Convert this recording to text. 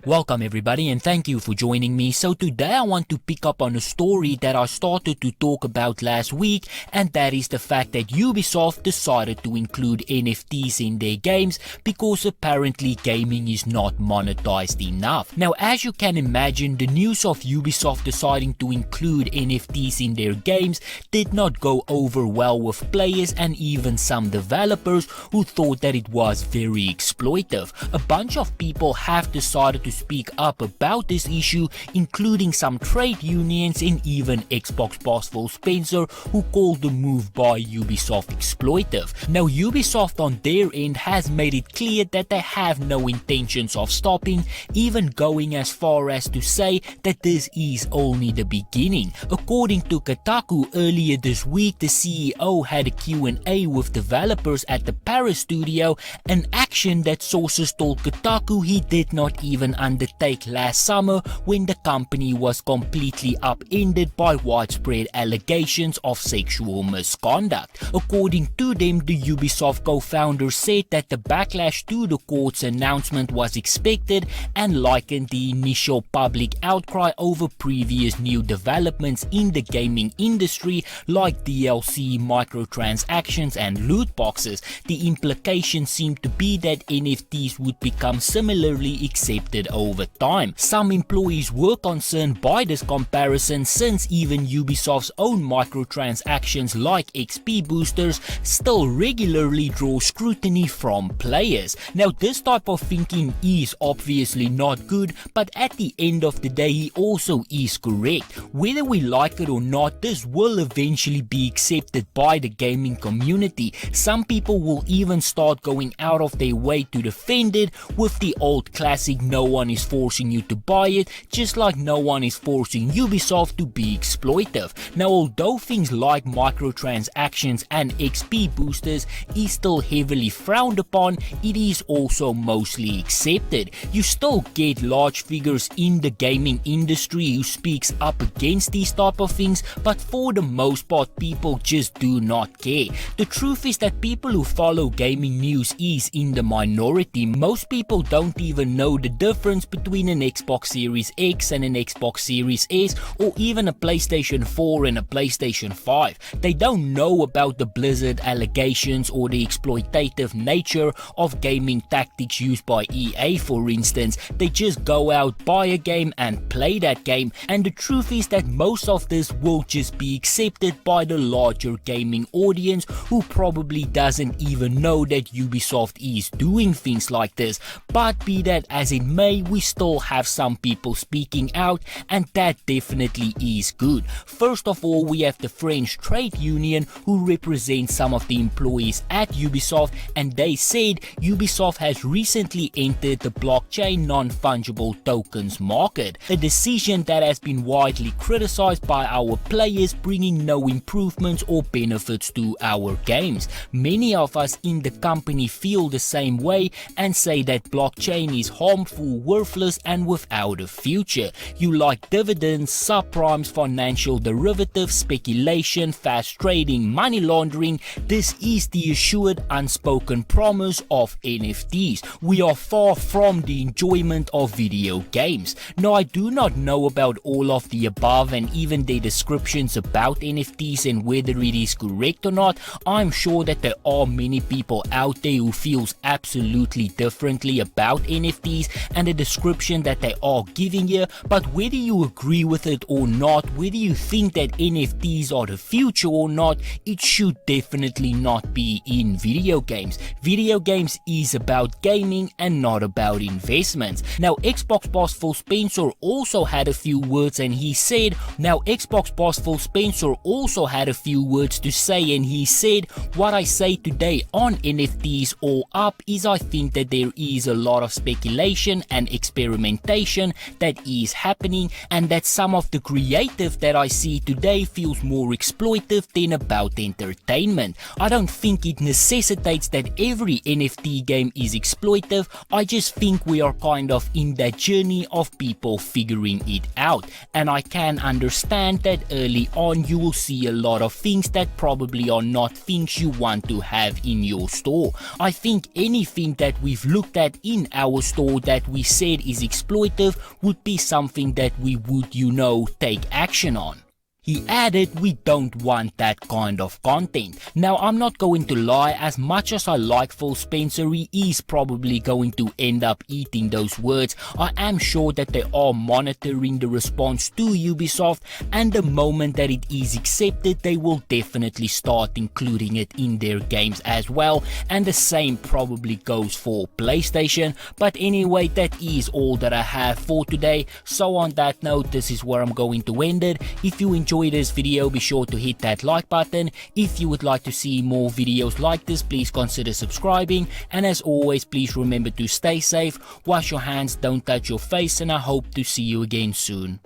Welcome everybody and thank you for joining me. So today I want to pick up on a story that I started to talk about last week, and that is the fact that Ubisoft decided to include NFTs in their games because apparently gaming is not monetized enough. Now, as you can imagine, the news of Ubisoft deciding to include NFTs in their games did not go over well with players and even some developers who thought that it was very exploitive. A bunch of people have decided to speak up about this issue, including some trade unions and even Xbox boss Phil Spencer, who called the move by Ubisoft exploitive. Now, Ubisoft on their end has made it clear that they have no intentions of stopping, even going as far as to say that this is only the beginning. According to Kotaku, earlier this week the CEO had a Q&A with developers at the Paris studio, an action that sources told Kotaku he did not even undertake last summer when the company was completely upended by widespread allegations of sexual misconduct. According to them, the Ubisoft co-founder said that the backlash to the court's announcement was expected and likened the initial public outcry over previous new developments in the gaming industry like DLC, microtransactions and loot boxes. The implication seemed to be that NFTs would become similarly accepted over time. Some employees were concerned by this comparison, since even Ubisoft's own microtransactions like XP boosters still regularly draw scrutiny from players. Now, this type of thinking is obviously not good, but at the end of the day he also is correct. Whether we like it or not, this will eventually be accepted by the gaming community. Some people will even start going out of their way to defend it with the old classic "no one is forcing you to buy it," just like no one is forcing Ubisoft to be exploitive. Now, although things like microtransactions and XP boosters is still heavily frowned upon, it is also mostly accepted. You still get large figures in the gaming industry who speaks up against these type of things, but for the most part people just do not care. The truth is that people who follow gaming news is in the minority. Most people don't even know the difference between an Xbox Series X and an Xbox Series S, or even a PlayStation 4 and a PlayStation 5. They don't know about the Blizzard allegations or the exploitative nature of gaming tactics used by EA, for instance. They just go out, buy a game and play that game, and the truth is that most of this will just be accepted by the larger gaming audience, who probably doesn't even know that Ubisoft is doing things like this. But be that as it may, we still have some people speaking out, and that definitely is good. First of all, we have the French trade union who represents some of the employees at Ubisoft, and they said Ubisoft has recently entered the blockchain non-fungible tokens market, a decision that has been widely criticized by our players, bringing no improvements or benefits to our games. Many of us in the company feel the same way and say that blockchain is harmful, worthless and without a future. You like dividends, subprimes, financial derivatives, speculation, fast trading, money laundering. This is the assured unspoken promise of NFTs. We are far from the enjoyment of video games. Now, I do not know about all of the above and even the descriptions about NFTs and whether it is correct or not. I'm sure that there are many people out there who feels absolutely differently about NFTs and the description that they are giving you, but whether you agree with it or not, whether you think that NFTs are the future or not, it should definitely not be in video games. Video games is about gaming and not about investments. Now, Xbox boss Phil Spencer also had a few words and he said, to say, and he said, "What I say today on NFTs or up is I think that there is a lot of speculation and experimentation that is happening, and that some of the creative that I see today feels more exploitive than about entertainment. I don't think it necessitates that every NFT game is exploitive. I just think we are kind of in that journey of people figuring it out, and I can understand that early on you will see a lot of things that probably are not things you want to have in your store. I think anything that we've looked at in our store that we said is exploitive would be something that we would, take action on. He added, we don't want that kind of content. Now, I'm not going to lie, as much as I like Phil Spencer, he is probably going to end up eating those words. I am sure that they are monitoring the response to Ubisoft, and the moment that it is accepted, they will definitely start including it in their games as well. And the same probably goes for PlayStation. But anyway, that is all that I have for today. So on that note, this is where I'm going to end it. If you enjoyed this video, be sure to hit that like button. If you would like to see more videos like this, please consider subscribing, and as always, please remember to stay safe, wash your hands, don't touch your face, and I hope to see you again soon.